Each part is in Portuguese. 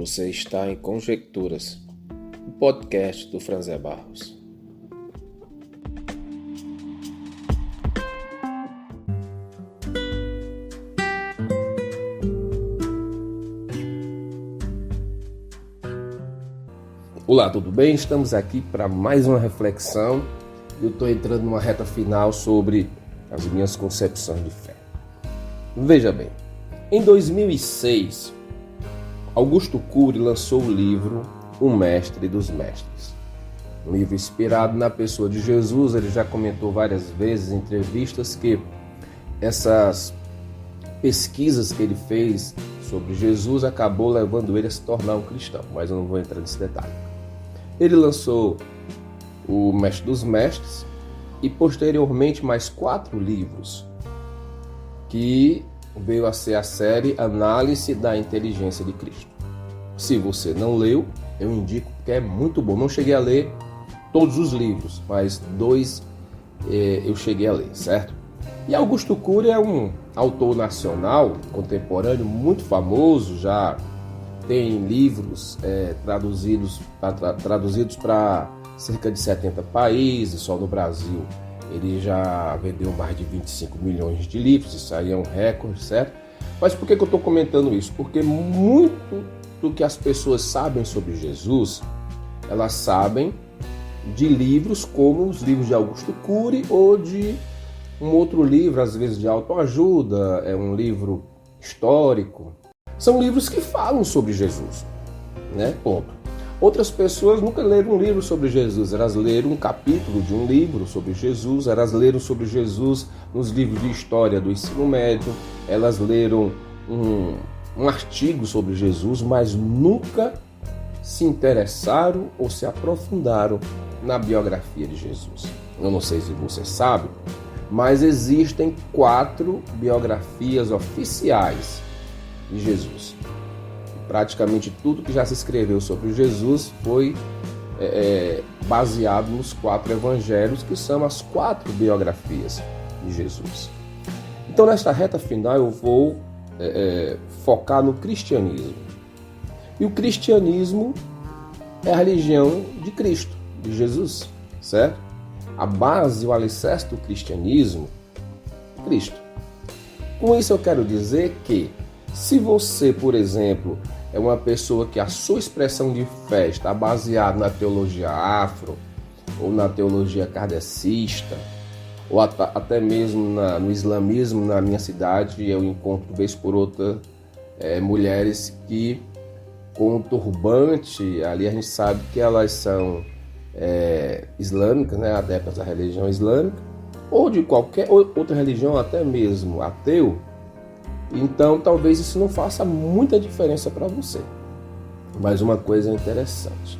Você está em Conjecturas, o podcast do Franzé Barros. Olá, tudo bem? Estamos aqui para mais uma reflexão. Eu estou entrando numa reta final sobre as minhas concepções de fé. Veja bem, em 2006, Augusto Cury lançou o livro O Mestre dos Mestres. Um livro inspirado na pessoa de Jesus. Ele já comentou várias vezes em entrevistas que essas pesquisas que ele fez sobre Jesus acabou levando ele a se tornar um cristão, mas eu não vou entrar nesse detalhe. Ele lançou O Mestre dos Mestres e posteriormente mais 4 livros que veio a ser a série Análise da Inteligência de Cristo. Se você não leu, eu indico porque é muito bom. Não cheguei a ler todos os livros, mas 2 eu cheguei a ler, certo? E Augusto Cury é um autor nacional, contemporâneo, muito famoso, já tem livros traduzidos para cerca de 70 países, só no Brasil. Ele já vendeu mais de 25 milhões de livros, isso aí é um recorde, certo? Mas por que eu estou comentando isso? Porque muito do que as pessoas sabem sobre Jesus, elas sabem de livros como os livros de Augusto Cury ou de um outro livro, às vezes de autoajuda, é um livro histórico. São livros que falam sobre Jesus, né? Ponto. Outras pessoas nunca leram um livro sobre Jesus, elas leram um capítulo de um livro sobre Jesus, elas leram sobre Jesus nos livros de história do ensino médio, elas leram um artigo sobre Jesus, mas nunca se interessaram ou se aprofundaram na biografia de Jesus. Eu não sei se você sabe, mas existem 4 biografias oficiais de Jesus. Praticamente tudo que já se escreveu sobre Jesus foi baseado nos 4 evangelhos, que são as 4 biografias de Jesus. Então, nesta reta final, eu vou focar no cristianismo. E o cristianismo é a religião de Cristo, de Jesus, certo? A base, o alicerce do cristianismo é Cristo. Com isso, eu quero dizer que se você, por exemplo, é uma pessoa que a sua expressão de fé está baseada na teologia afro, ou na teologia kardecista, ou até mesmo no islamismo, na minha cidade, eu encontro vez por outra mulheres que com um turbante, ali a gente sabe que elas são islâmicas, né, adeptas da religião islâmica, ou de qualquer outra religião, até mesmo ateu. Então, talvez isso não faça muita diferença para você. Mas uma coisa interessante.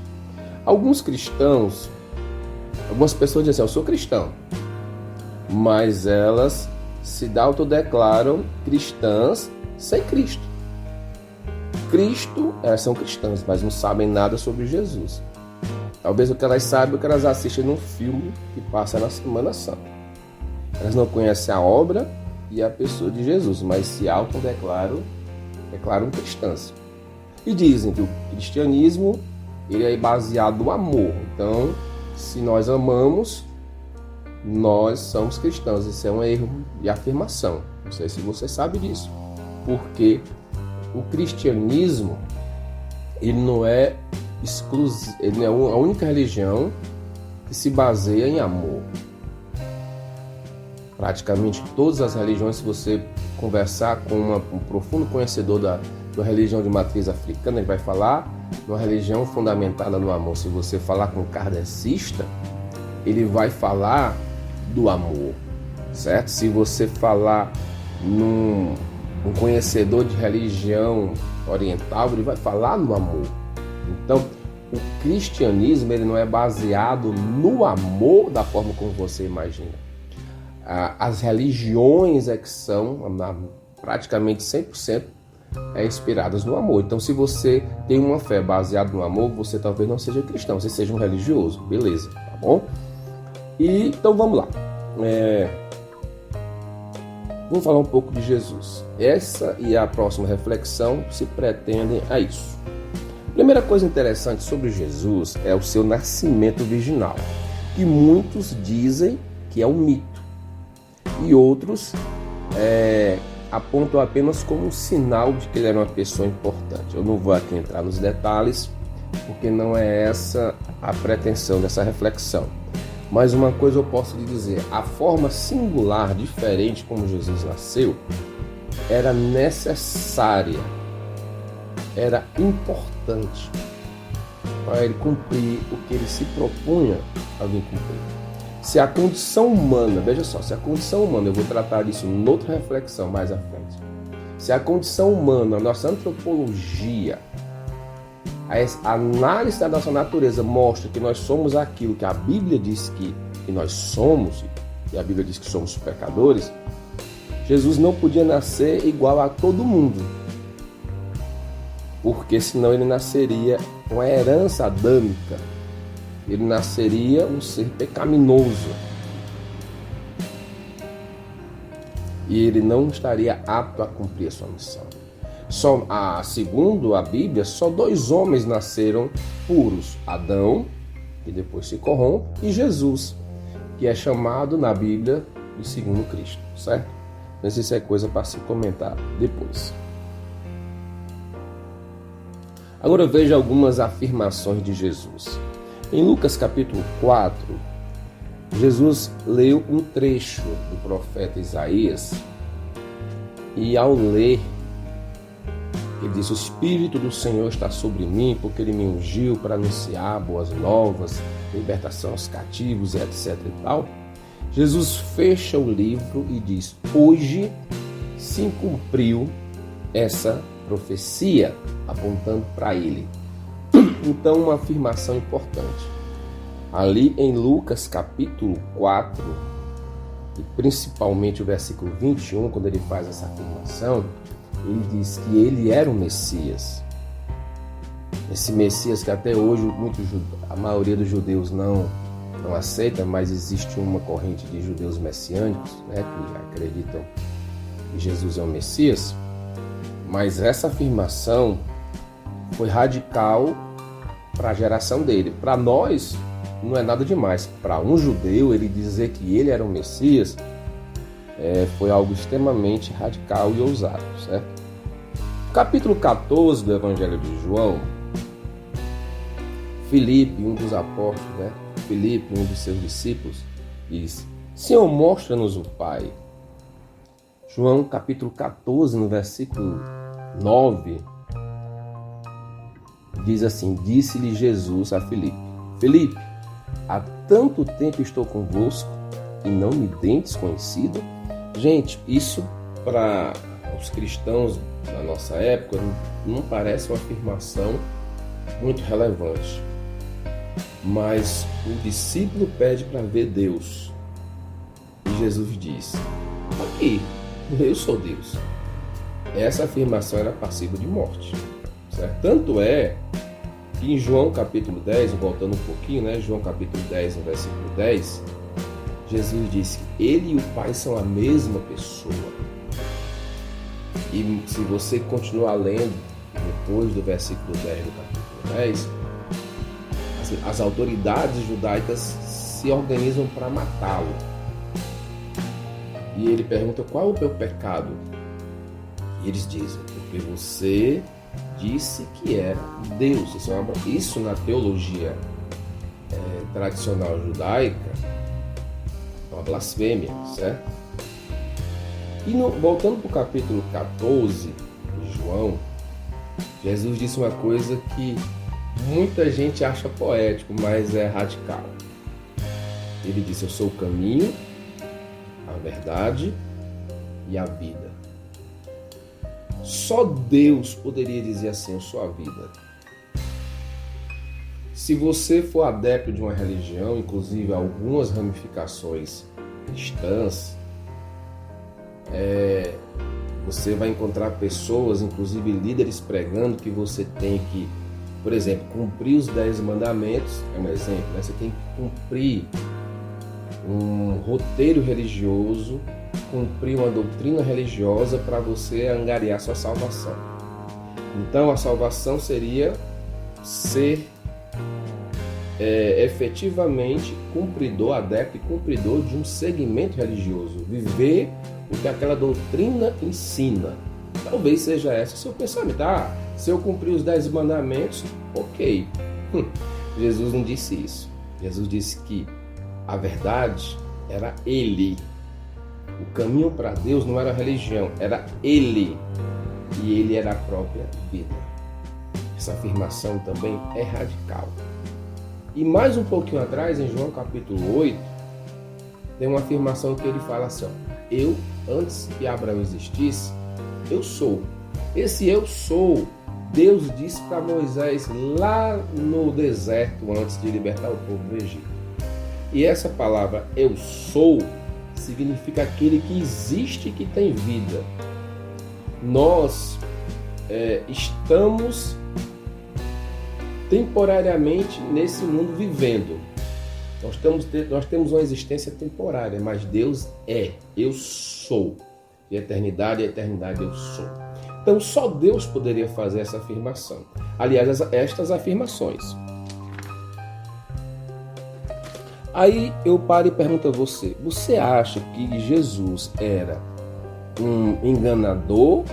Alguns cristãos, algumas pessoas dizem assim, eu sou cristão. Mas elas se autodeclaram cristãs sem Cristo. Elas são cristãs, mas não sabem nada sobre Jesus. Talvez o que elas sabem é o que elas assistem num filme que passa na Semana Santa. Elas não conhecem a obra e a pessoa de Jesus, mas se autodeclaram cristãs. E dizem que o cristianismo ele é baseado no amor. Então, se nós amamos, nós somos cristãos. Isso é um erro de afirmação. Não sei se você sabe disso. Porque o cristianismo ele não é exclusivo, ele não é a única religião que se baseia em amor. Praticamente todas as religiões, se você conversar com um profundo conhecedor da religião de matriz africana, ele vai falar de uma religião fundamentada no amor. Se você falar com um kardecista, ele vai falar do amor, certo? Se você falar num conhecedor de religião oriental, ele vai falar no amor. Então, o cristianismo ele não é baseado no amor da forma como você imagina. As religiões que são praticamente 100% inspiradas no amor. Então, se você tem uma fé baseada no amor, você talvez não seja cristão, você seja um religioso, beleza, tá bom? Então, vamos lá. Vamos falar um pouco de Jesus. Essa e a próxima reflexão se pretendem a isso. Primeira coisa interessante sobre Jesus é o seu nascimento virginal, que muitos dizem que é um mito e outros apontam apenas como um sinal de que ele era uma pessoa importante. Eu não vou aqui entrar nos detalhes, porque não é essa a pretensão dessa reflexão. Mas uma coisa eu posso lhe dizer, a forma singular, diferente como Jesus nasceu, era necessária, era importante para ele cumprir o que ele se propunha a vir cumprir. Se a condição humana, veja só, se a condição humana, eu vou tratar disso em outra reflexão mais à frente, se a condição humana, a nossa antropologia, a análise da nossa natureza mostra que nós somos aquilo que a Bíblia diz que nós somos, e a Bíblia diz que somos pecadores, Jesus não podia nascer igual a todo mundo, porque senão ele nasceria uma herança adâmica, ele nasceria um ser pecaminoso e ele não estaria apto a cumprir a sua missão. Segundo a Bíblia, só 2 homens nasceram puros: Adão, que depois se corrompe, e Jesus, que é chamado na Bíblia de segundo Cristo, certo? Mas isso é coisa para se comentar depois. Agora veja algumas afirmações de Jesus. Em Lucas capítulo 4, Jesus leu um trecho do profeta Isaías e ao ler, ele diz: o Espírito do Senhor está sobre mim, porque ele me ungiu para anunciar boas novas, libertação aos cativos, etc. e tal. Jesus fecha o livro e diz: hoje se cumpriu essa profecia, apontando para ele. Então, uma afirmação importante. Ali em Lucas capítulo 4, e principalmente o versículo 21, quando ele faz essa afirmação, ele diz que ele era o Messias. Esse Messias que até hoje a maioria dos judeus não aceita, mas existe uma corrente de judeus messiânicos, que acreditam que Jesus é o Messias. Mas essa afirmação foi radical para a geração dele. Para nós, não é nada demais. Para um judeu, ele dizer que ele era o Messias foi algo extremamente radical e ousado, certo? Capítulo 14 do Evangelho de João, Filipe, um dos apóstolos, Filipe, um dos seus discípulos, diz: Senhor, mostra-nos o Pai. João capítulo 14, no versículo 9, diz assim: disse-lhe Jesus a Filipe: Filipe, há tanto tempo estou convosco e não me tendes conhecido? Gente, isso para os cristãos da nossa época não parece uma afirmação muito relevante. Mas o discípulo pede para ver Deus. E Jesus diz: aqui, eu sou Deus. Essa afirmação era passível de morte, certo? Tanto é que em João capítulo 10, voltando um pouquinho, João capítulo 10, no versículo 10, Jesus disse que ele e o Pai são a mesma pessoa. E se você continuar lendo depois do versículo 10 do capítulo 10, as autoridades judaicas se organizam para matá-lo. E ele pergunta: qual é o teu pecado? E eles dizem: porque você disse que era Deus. Isso na teologia tradicional judaica é uma blasfêmia, certo? E voltando para o capítulo 14 de João, Jesus disse uma coisa que muita gente acha poético, mas é radical. Ele disse: eu sou o caminho, a verdade e a vida. Só Deus poderia dizer assim: eu sou a vida. Se você for adepto de uma religião, inclusive algumas ramificações cristãs, você vai encontrar pessoas, inclusive líderes, pregando que você tem que, por exemplo, cumprir os 10 mandamentos. É um exemplo, Você tem que cumprir um roteiro religioso, cumprir uma doutrina religiosa para você angariar sua salvação. Então a salvação seria ser efetivamente cumpridor, adepto e cumpridor de um segmento religioso, viver o que aquela doutrina ensina. Talvez seja esse o seu pensamento. Se eu cumprir os 10 mandamentos, ok. Jesus não disse isso. Jesus disse que a verdade era Ele. O caminho para Deus não era a religião, era Ele. E Ele era a própria vida. Essa afirmação também é radical. E mais um pouquinho atrás, em João capítulo 8, tem uma afirmação que ele fala assim: eu, antes que Abraão existisse, eu sou. Esse eu sou, Deus disse para Moisés lá no deserto, antes de libertar o povo do Egito. E essa palavra eu sou significa aquele que existe e que tem vida. Nós estamos temporariamente nesse mundo vivendo. Nós temos uma existência temporária, mas Deus é, eu sou. De eternidade a eternidade eu sou. Então só Deus poderia fazer essa afirmação. Aliás, estas afirmações. Aí eu paro e pergunto a você: você acha que Jesus era um enganador,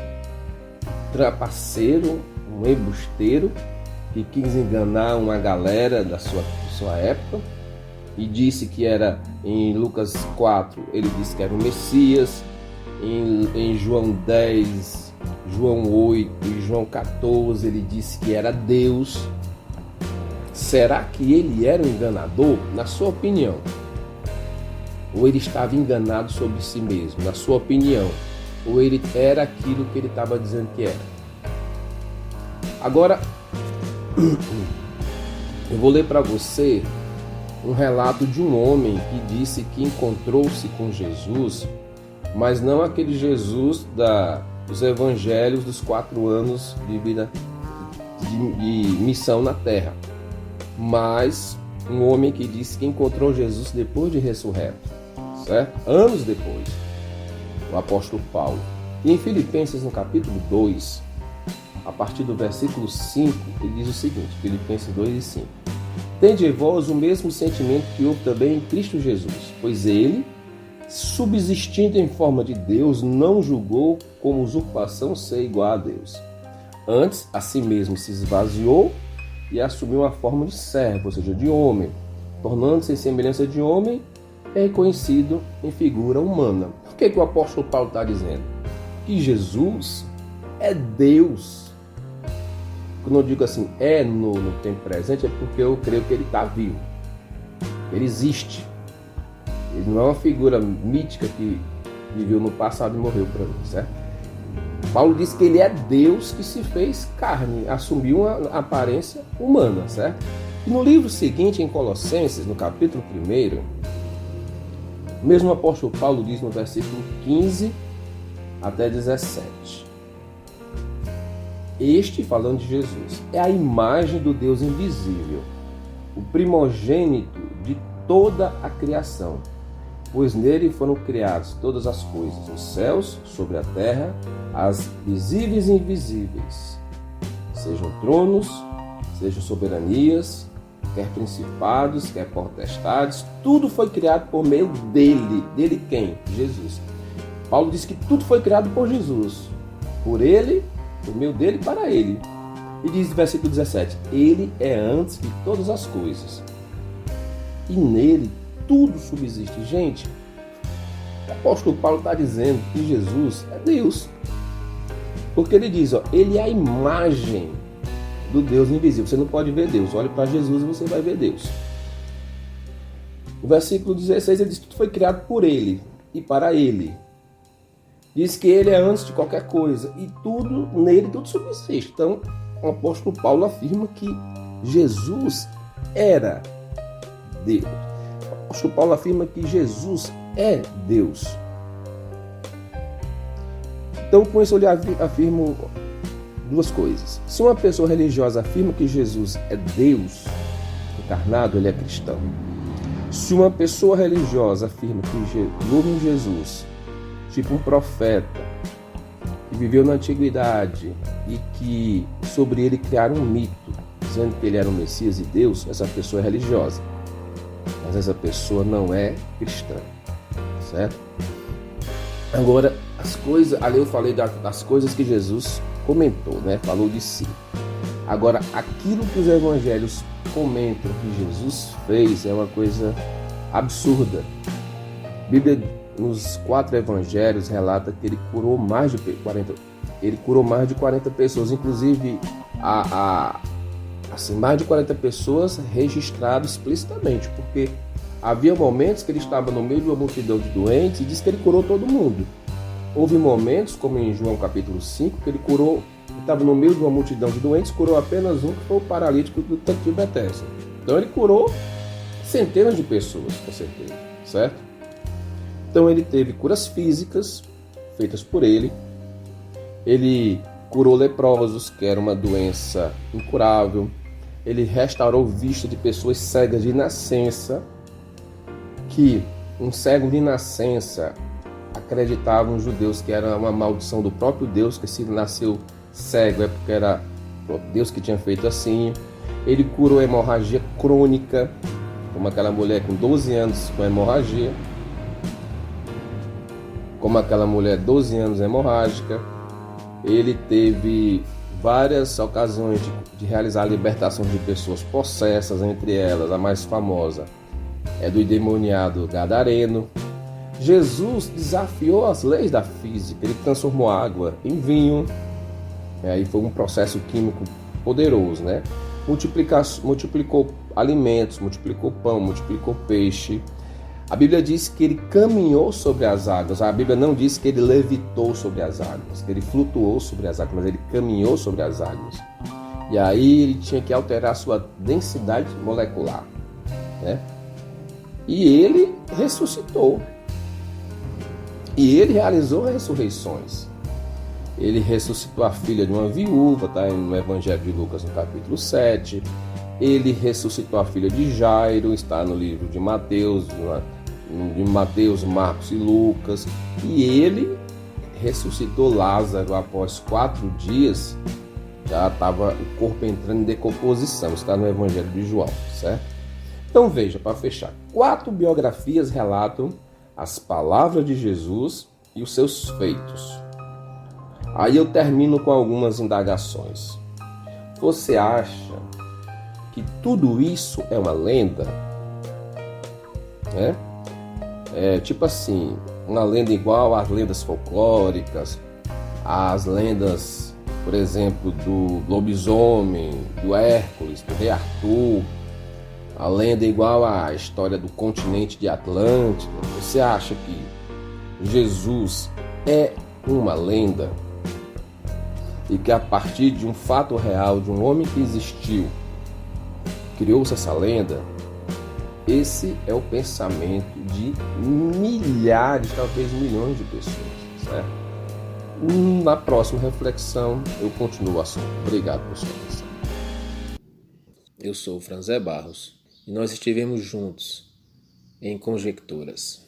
trapaceiro, um embusteiro, que quis enganar uma galera da sua época e disse que era, em Lucas 4, ele disse que era o Messias, em João 10, João 8 e João 14 ele disse que era Deus? Será que ele era um enganador, na sua opinião? Ou ele estava enganado sobre si mesmo, na sua opinião? Ou ele era aquilo que ele estava dizendo que era? Agora, eu vou ler para você um relato de um homem que disse que encontrou-se com Jesus, mas não aquele Jesus dos evangelhos dos 4 anos de vida de missão na terra, mas um homem que disse que encontrou Jesus depois de ressurreto, certo? Anos depois, o apóstolo Paulo. E em Filipenses, no capítulo 2, a partir do versículo 5, ele diz o seguinte, Filipenses 2 e 5. Tende em vós o mesmo sentimento que houve também em Cristo Jesus, pois ele, subsistindo em forma de Deus, não julgou como usurpação ser igual a Deus. Antes, a si mesmo se esvaziou e assumiu a forma de servo, ou seja, de homem. Tornando-se em semelhança de homem, é reconhecido em figura humana. O que o apóstolo Paulo está dizendo? Que Jesus é Deus. Quando eu digo assim, no tempo presente, é porque eu creio que ele está vivo. Ele existe. Ele não é uma figura mítica que viveu no passado e morreu para mim, certo? Paulo diz que ele é Deus que se fez carne, assumiu uma aparência humana, certo? E no livro seguinte, em Colossenses, no capítulo 1, o mesmo apóstolo Paulo diz no versículo 15 até 17. Este, falando de Jesus, é a imagem do Deus invisível, o primogênito de toda a criação, pois nele foram criadas todas as coisas, nos céus, sobre a terra, as visíveis e invisíveis, sejam tronos, sejam soberanias, quer principados, quer potestades, tudo foi criado por meio dele. Dele quem? Jesus. Paulo diz que tudo foi criado por Jesus, por ele, por meio dele, para ele. E diz no versículo 17, ele é antes de todas as coisas, e nele tudo subsiste. Gente, o apóstolo Paulo está dizendo que Jesus é Deus, porque ele diz, ele é a imagem do Deus invisível. Você não pode ver Deus, olhe para Jesus e você vai ver Deus. O versículo 16, ele diz que tudo foi criado por ele e para ele. Diz que ele é antes de qualquer coisa e tudo nele, tudo subsiste. Então, o apóstolo Paulo afirma que Jesus era Deus. O apóstolo Paulo afirma que Jesus é Deus. Então, com isso eu lhe afirmo duas coisas. Se uma pessoa religiosa afirma que Jesus é Deus encarnado, ele é cristão. Se uma pessoa religiosa afirma que houve um Jesus, tipo um profeta, que viveu na antiguidade e que sobre ele criaram um mito, dizendo que ele era o Messias e Deus, essa pessoa é religiosa. Mas essa pessoa não é cristã, certo? Agora, ali eu falei das coisas que Jesus comentou, né? Falou de si. Agora, aquilo que os evangelhos comentam que Jesus fez é uma coisa absurda. A Bíblia, nos 4 evangelhos, relata que ele curou mais de 40 pessoas, inclusive assim, mais de 40 pessoas registradas explicitamente, porque havia momentos que ele estava no meio de uma multidão de doentes e diz que ele curou todo mundo. Houve momentos, como em João capítulo 5, que ele estava no meio de uma multidão de doentes, curou apenas um, que foi o paralítico do tanque de Betesda. Então ele curou centenas de pessoas, com certeza, certo? Então ele teve curas físicas feitas por ele. Ele curou leprosos, que era uma doença incurável. Ele restaurou vista de pessoas cegas de nascença, que um cego de nascença acreditavam os judeus que era uma maldição do próprio Deus, que se nasceu cego é porque era Deus que tinha feito assim. Ele curou hemorragia crônica, como aquela mulher com 12 anos com hemorragia, hemorrágica. Ele teve várias ocasiões de realizar a libertação de pessoas possessas, entre elas a mais famosa é do endemoniado gadareno. Jesus desafiou as leis da física, ele transformou água em vinho, aí foi um processo químico poderoso, né? Multiplicou alimentos, multiplicou pão, multiplicou peixe. A Bíblia diz que ele caminhou sobre as águas. A Bíblia não diz que ele levitou sobre as águas, que ele flutuou sobre as águas, mas ele caminhou sobre as águas. E aí ele tinha que alterar a sua densidade molecular, né? E ele ressuscitou. E ele realizou ressurreições. Ele ressuscitou a filha de uma viúva, está no Evangelho de Lucas, no capítulo 7. Ele ressuscitou a filha de Jairo, está no livro de Mateus, Marcos e Lucas. E ele ressuscitou Lázaro após 4 dias, já estava o corpo entrando em decomposição, está no Evangelho de João, certo? Então veja, para fechar, 4 biografias relatam as palavras de Jesus e os seus feitos. Aí eu termino com algumas indagações. Você acha que tudo isso é uma lenda? Tipo assim, uma lenda igual às lendas folclóricas, às lendas, por exemplo, do lobisomem, do Hércules, do rei Arthur, a lenda igual à história do continente de Atlântida. Você acha que Jesus é uma lenda? E que a partir de um fato real, de um homem que existiu, criou-se essa lenda? Esse é o pensamento de milhares, talvez milhões de pessoas, certo? Na próxima reflexão eu continuo o assunto. Obrigado por sua atenção. Eu sou o Franzé Barros e nós estivemos juntos em Conjecturas.